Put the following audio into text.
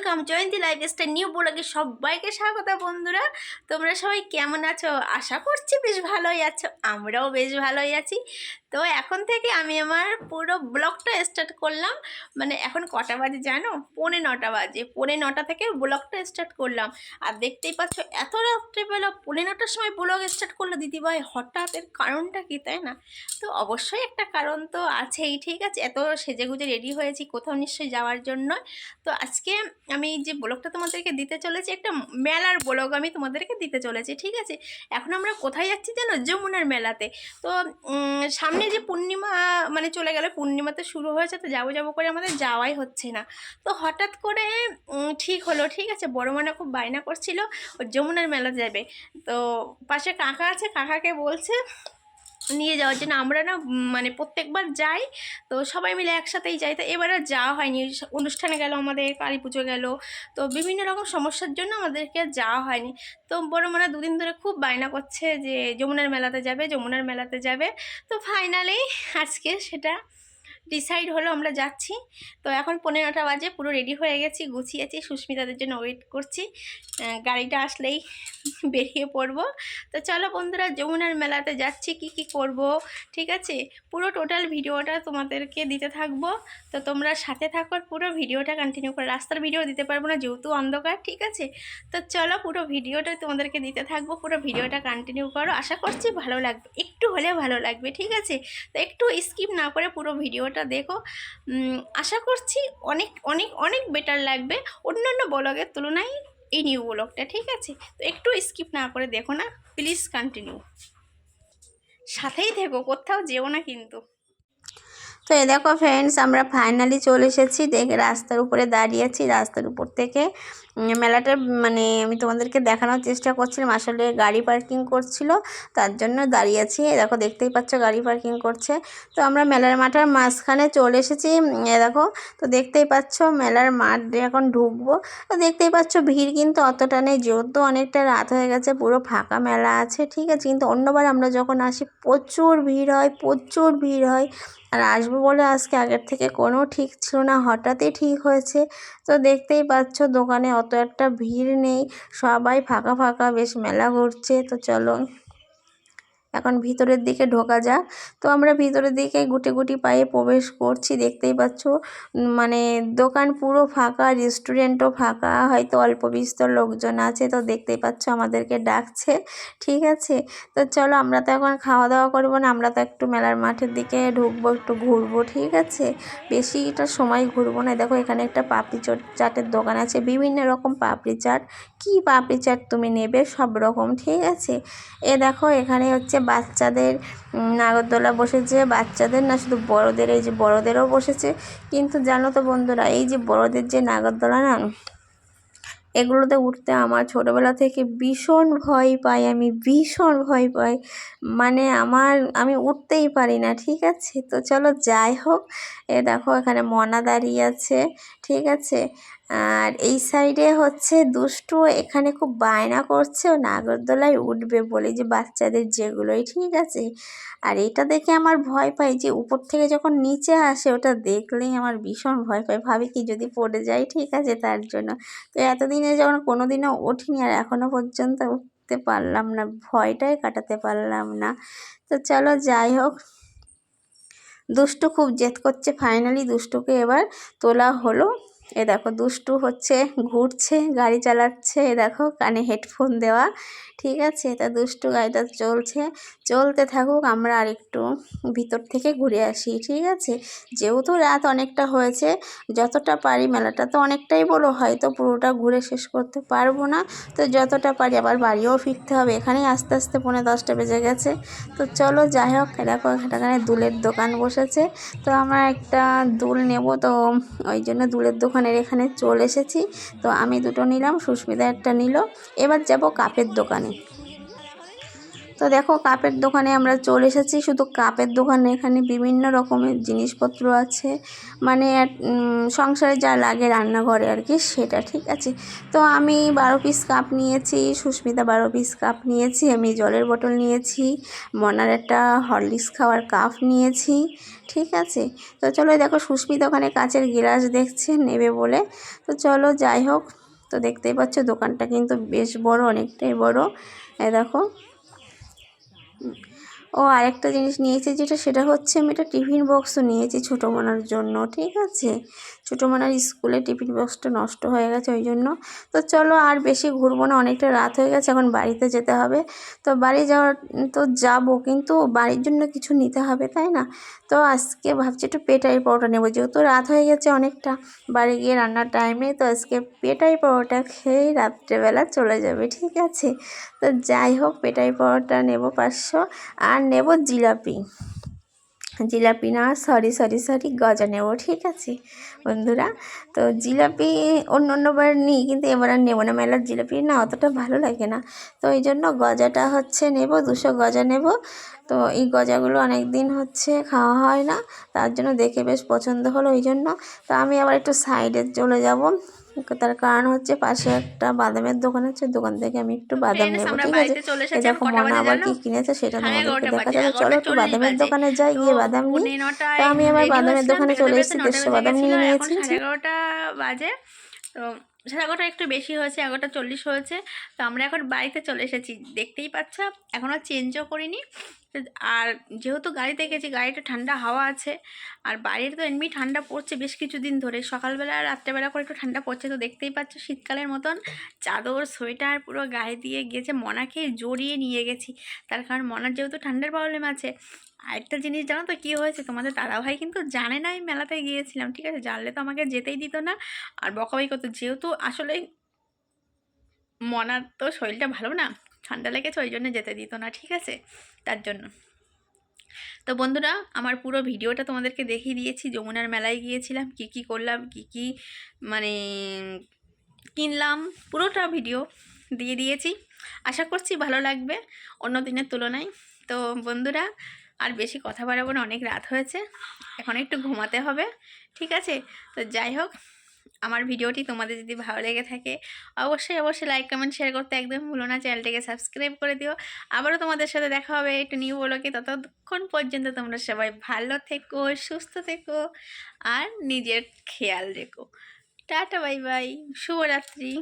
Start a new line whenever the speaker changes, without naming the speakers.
Welcome জয়ন্তী lifestyle new ব্লগে সবাইকে স্বাগত। বন্ধুরা, তোমরা সবাই কেমন আছো? আশা করছি বেশ ভালোই আছো, আমরাও বেশ ভালোই আছি। তো এখন থেকে আমি আমার পুরো ব্লগটা স্টার্ট করলাম। মানে এখন কটা বাজে জানো? 9:45 বাজে। 9:45 থেকে ব্লগটা স্টার্ট করলাম। আর দেখতেই পাচ্ছ এত রাত্রেবেলা 9:45টার সময় ব্লগ স্টার্ট করলো দিদিভাই, হঠাৎ এর কারণটা কি, তাই না? তো অবশ্যই একটা কারণ তো আছেই, ঠিক আছে। এত সেজেগুজে রেডি হয়েছি কোথাও নিশ্চয়ই যাওয়ার জন্য। তো আজকে আমি যে ব্লগটা তোমাদেরকে দিতে চলেছি, একটা মেলার ব্লগ আমি তোমাদেরকে দিতে চলেছি, ঠিক আছে। এখন আমরা কোথায় যাচ্ছি জানো? যমুনার মেলাতে। তো সামনে যে পূর্ণিমা মানে চলে গেলে, পূর্ণিমাতে শুরু হয়েছে, তো যাবো যাবো করে আমাদের যাওয়াই হচ্ছে না। তো হঠাৎ করে ঠিক হলো, ঠিক আছে। বড় মানে খুব বায়না করছিল ও যমুনার মেলাতে যাবে। তো পাশে কাকা আছে, কাকাকে বলছে নিয়ে যাওয়ার জন্য। আমরা না মানে প্রত্যেকবার যাই, তো সবাই মিলে একসাথেই যাই। তো এবারে যাওয়া হয়নি, অনুষ্ঠানে গেল, আমাদের কালী পুজো গেল, তো বিভিন্ন রকম সমস্যার জন্য আমাদেরকে যাওয়া হয়নি। তো বড় মানে দুদিন ধরে খুব বায়না করছে যে যমুনার মেলাতে যাবে, যমুনার মেলাতে যাবে। তো ফাইনালি আজকে সেটা ডিসাইড হলো, আমরা যাচ্ছি। তো এখন 9:15 বাজে, পুরো রেডি হয়ে গেছি, গুছিয়েছি, সুস্মিতাদের জন্য ওয়েট করছি। গাড়িটা আসলেই বেরিয়ে পড়বো। তো চলো বন্ধুরা, যমুনার মেলাতে যাচ্ছি, কি কি করব, ঠিক আছে, পুরো টোটাল ভিডিওটা তোমাদেরকে দিতে থাকবো। তো তোমরা সাথে থাকো, পুরো ভিডিওটা কন্টিনিউ করো। রাস্তার ভিডিও দিতে পারবো না যেহেতু অন্ধকার, ঠিক আছে। তো চলো পুরো ভিডিওটা তোমাদেরকে দিতে থাকবো, পুরো ভিডিওটা কন্টিনিউ করো। আশা করছি ভালো লাগবে, একটু হলেও ভালো লাগবে, ঠিক আছে। তো একটু স্কিপ না করে পুরো ভিডিওটা দেখো। আশা করছি অনেক অনেক অনেক বেটার লাগবে অন্যান্য ব্লগের তুলনায় এই নিউ ব্লগটা, ঠিক আছে। তো একটু স্কিপ না করে দেখো না, প্লিজ কন্টিনিউ, সাথেই থেকো, কোথাও যেও না কিন্তু।
তো এ দেখো ফ্রেন্ডস, আমরা ফাইনালি চলে এসেছি। দেখে রাস্তার উপরে দাঁড়িয়েছি, রাস্তার উপর থেকে মেলাটা মানে আমি তোমাদেরকে দেখানোর চেষ্টা করছিলাম। আসলে গাড়ি পার্কিং করছিল, তার জন্য দাঁড়িয়েছি। দেখো দেখতেই পাচ্ছ গাড়ি পার্কিং করছে। তো আমরা মেলার মাঠের মাঝখানে চলে এসেছি। দেখো, তো দেখতেই পাচ্ছ মেলার মাঠ এখন ঢুকবো। তো দেখতেই পাচ্ছ ভিড় কিন্তু অতটা নেই, যেহেতু অনেকটা রাত হয়ে গেছে, পুরো ফাঁকা মেলা আছে, ঠিক আছে। কিন্তু অন্যবার আমরা যখন আসি প্রচুর ভিড় হয়, প্রচুর ভিড় হয়। আর আসবো বলে আজকে আগের থেকে কোনো ঠিক ছিল না, হঠাৎই ঠিক হয়েছে। তো দেখতেই পাচ্ছ দোকানে অত একটা ভিড় নেই, সবাই ফাঁকা ফাঁকা, বেশ মেলা ঘুরছে। তো চলো এখন ভিতরের দিকে ঢোকা যাক। তো আমরা ভিতরের দিকে গুটি গুটি পায়ে প্রবেশ করছি। দেখতেই পাচ্ছ মানে দোকান পুরো ফাঁকা, রেস্টুরেন্টও ফাঁকা, হয়তো অল্প বিস্তর লোকজন আছে। তো দেখতেই পাচ্ছ আমাদেরকে ডাকছে, ঠিক আছে। তো চলো, আমরা তো এখন খাওয়া দাওয়া করবো না, আমরা তো একটু মেলার মাঠের দিকে ঢুকবো, একটু ঘুরবো, ঠিক আছে। বেশিটা সময় ঘুরবো না। দেখো এখানে একটা পাপড়ি চাটের দোকান আছে, বিভিন্ন রকম পাপড়ি চাট, কি পাপড়ি চাট তুমি নেবে সব রকম, ঠিক আছে। এ দেখো এখানে হচ্ছে বাচ্চাদের নাগরদোলা বসেছে, বাচ্চাদের না শুধু বড়দের, এই যে বড়দেরও বসেছে। কিন্তু জানো তো বন্ধুরা, এই যে বড়দের যে নাগরদোলা না, এগুলোতে উঠতে আমার ছোটোবেলা থেকে ভীষণ ভয় পাই, আমি ভীষণ ভয় পাই। মানে আমি উঠতেই পারি না, ঠিক আছে। তো চলো যাই হোক, এ দেখো এখানে মনা দাঁড়িয়ে আছে, ঠিক আছে। আর এই সাইডে হচ্ছে দুষ্টু, এখানে খুব বায়না করছে ও নাগরদোলায় উঠবে বলে, যে বাচ্চাদের যেগুলোই, ঠিক আছে। আর এটা দেখে আমার ভয় পাই, যে উপর থেকে যখন নিচে আসে ওটা দেখলেই আমার ভীষণ ভয় পাই, ভাবি কি যদি পড়ে যায়, ঠিক আছে, তার জন্য। তো এতদিনে যখন কোনো দিনও উঠিনি, আর এখনও পর্যন্ত উঠতে পারলাম না, ভয়টাই কাটাতে পারলাম না। তো চলো যাই হোক, দুষ্টু খুব জেদ করছে, ফাইনালি দুষ্টুকে এবার তোলা হলো। এ দেখো দুষ্টু হচ্ছে ঘুরছে, গাড়ি চালাচ্ছে, এ দেখো কানে হেডফোন দেওয়া, ঠিক আছে। তা দুষ্টু গাড়িটা চলতে থাকুক, আমরা আর একটু ভিতর থেকে ঘুরে আসি, ঠিক আছে। যেহেতু রাত অনেকটা হয়েছে, যতটা পারি, মেলাটা তো অনেকটাই বড়, হয়তো পুরোটা ঘুরে শেষ করতে পারবো না। তো যতটা পারি আবার বাড়িও ফিরতে হবে, এখানেই আস্তে আস্তে 9:45 বেজে গেছে। তো চলো যাই হোক, দেখো এখানে দুলের দোকান বসেছে। তো আমরা একটা দুল নেব, তো ওই জন্য দুলের দোকানের এখানে চলে এসেছি। তো আমি দুটো নিলাম, সুস্মিতা একটা নিল। এবার যাব কাপের দোকানে। তো দেখো কাপের দোকানে আমরা চলে এসেছি। শুধু কাপের দোকানে, এখানে বিভিন্ন রকমের জিনিসপত্র আছে, মানে সংসারে যা লাগে রান্নাঘরে আর কি, সেটা ঠিক আছে। তো আমি 12 পিস কাপ নিয়েছি, সুস্মিতা 12 পিস কাপ নিয়েছি, আমি জলের বোতল নিয়েছি, মনার একটা হরলিক্স খাওয়ার কাপ নিয়েছি, ঠিক আছে। তো চলো দেখো সুস্মিতা ওখানে কাচের গ্লাস দেখছে নেবে বলে। তো চলো যাই হোক, তো দেখতেই পাচ্ছ দোকানটা কিন্তু বেশ বড়, অনেকটাই বড়। দেখো ও আরেকটা জিনিস নিয়েছি, সেটা হচ্ছে আমি একটা টিফিন বক্সও নিয়েছি ছোটো মোনার জন্য, ঠিক আছে। ছোটো মোনার স্কুলে টিফিন বক্সটা নষ্ট হয়ে গেছে ওই জন্য। তো চলো আর বেশি ঘুরবো না, অনেকটা রাত হয়ে গেছে, এখন বাড়িতে যেতে হবে। তো বাড়ি যাওয়ার তো যাবো, কিন্তু বাড়ির জন্য কিছু নিতে হবে তাই না। তো আজকে ভাবছি একটু পেটাই পরোটা নেবো, যেহেতু রাত হয়ে গেছে অনেকটা, বাড়ি গিয়ে রান্নার টাইমে। তো আজকে পেটাই পরোটা খেয়েই রাত্রেবেলা চলে যাবে, ঠিক আছে। তো যাই হোক পেটাই পরোটা নেব 500, আর নেব জিলাপি, জিলাপি না সরি গজা নেব, ঠিক আছে বন্ধুরা। তো জিলাপি অন্যবার নিই, কিন্তু এবার আর নেবো না, মেলার জিলাপি না অতটা ভালো লাগে না। তো এই জন্য গজাটা হচ্ছে নেব, 200 গজা নেব। তো এই গজাগুলো অনেক দিন হচ্ছে খাওয়া হয় না, তার জন্য দেখে বেশ পছন্দ হলো ওই জন্য। তো আমি আবার একটু সাইডে চলে যাব, তার কারণ হচ্ছে পাশে একটা বাদামের দোকান আছে, দোকান থেকে আমি একটু বাদাম
ফ্রেন্ডস
নেব,
আমরা
ঠিক আছে।
বাড়িতে চলে
এই
এসেছি। এখন
দেখো
কটা
মনা
বাজে
আবার
জানো?
কি কিনেছে সেটা
সাড়ে
তোমাদেরকে
11টা বাজে,
দেখাতে হবে। চলো একটু
11:40
বাদামের
বাজে।
দোকানে যাই,
তো
গিয়ে বাদাম নিই।
পৌনে
তো
9টায়
আমি আবার
রেডি
বাদামের
হয়েছিলাম,
দোকানে
বেরোতে
চলে
বেরোতে
এসেছি,
9টা
150
বেজে
বাদাম
গেছিলো,
নিয়ে
এখন
নিয়েছি।
11:30 বাজে। তো 11:30 একটু বেশি হয়েছে, 11:40 হয়েছে। তো আমরা এখন বাড়িতে চলে এসেছি, দেখতেই পাচ্ছ। এখনও চেঞ্জও করিনি। আর যেহেতু গাড়িতে গেছি, গাড়িটা ঠান্ডা হাওয়া আছে, আর বাইরে তো এমনি ঠান্ডা পড়ছে বেশ কিছুদিন ধরে, সকালবেলা আর রাত্রেবেলা করে একটু ঠান্ডা পড়ছে। তো দেখতেই পাচ্ছ শীতকালের মতন চাদর সোয়েটার পুরো গায়ে দিয়ে গেছে, মনাকে জড়িয়ে নিয়ে গেছি, তার কারণ মনার যেহেতু ঠান্ডার প্রবলেম আছে। আরেকটা জিনিস জানো তো কী হয়েছে, তোমাদের দাদাভাই কিন্তু জানে না আমি মেলাতে গিয়েছিলাম, ঠিক আছে। জানলে তো আমাকে যেতেই দিত না, আর বকাবকি করতো, যেহেতু আসলে মনার তো শরীরটা ভালো না, ঠান্ডা লেগেছে, ওই জন্য যেতে দিত না, ঠিক আছে, তার জন্য। তো বন্ধুরা আমার পুরো ভিডিওটা তোমাদেরকে দেখিয়ে দিয়েছি, যমুনার মেলায় গিয়েছিলাম, কি কি করলাম, কি কি মানে কিনলাম, পুরোটা ভিডিও দিয়ে দিয়েছি। আশা করছি ভালো লাগবে অন্য দিনের তুলনায়। তো বন্ধুরা আর বেশি কথা বাড়াবো না, অনেক রাত হয়েছে, এখন একটু ঘুমাতে হবে, ঠিক আছে। তো যাই হোক, আমার ভিডিওটি তোমাদের যদি ভালো লেগে থাকে অবশ্যই লাইক কমেন্ট শেয়ার করতে একদম ভুলো না, চ্যানেলটিকে সাবস্ক্রাইব করে দিও। আবারও তোমাদের সাথে দেখা হবে একটু নিউ ব্লগে, ততক্ষণ পর্যন্ত তোমরা সবাই ভালো থেকো, সুস্থ থেকো, আর নিজের খেয়াল রেখো। টাটা বাই বাই, শুভরাত্রি।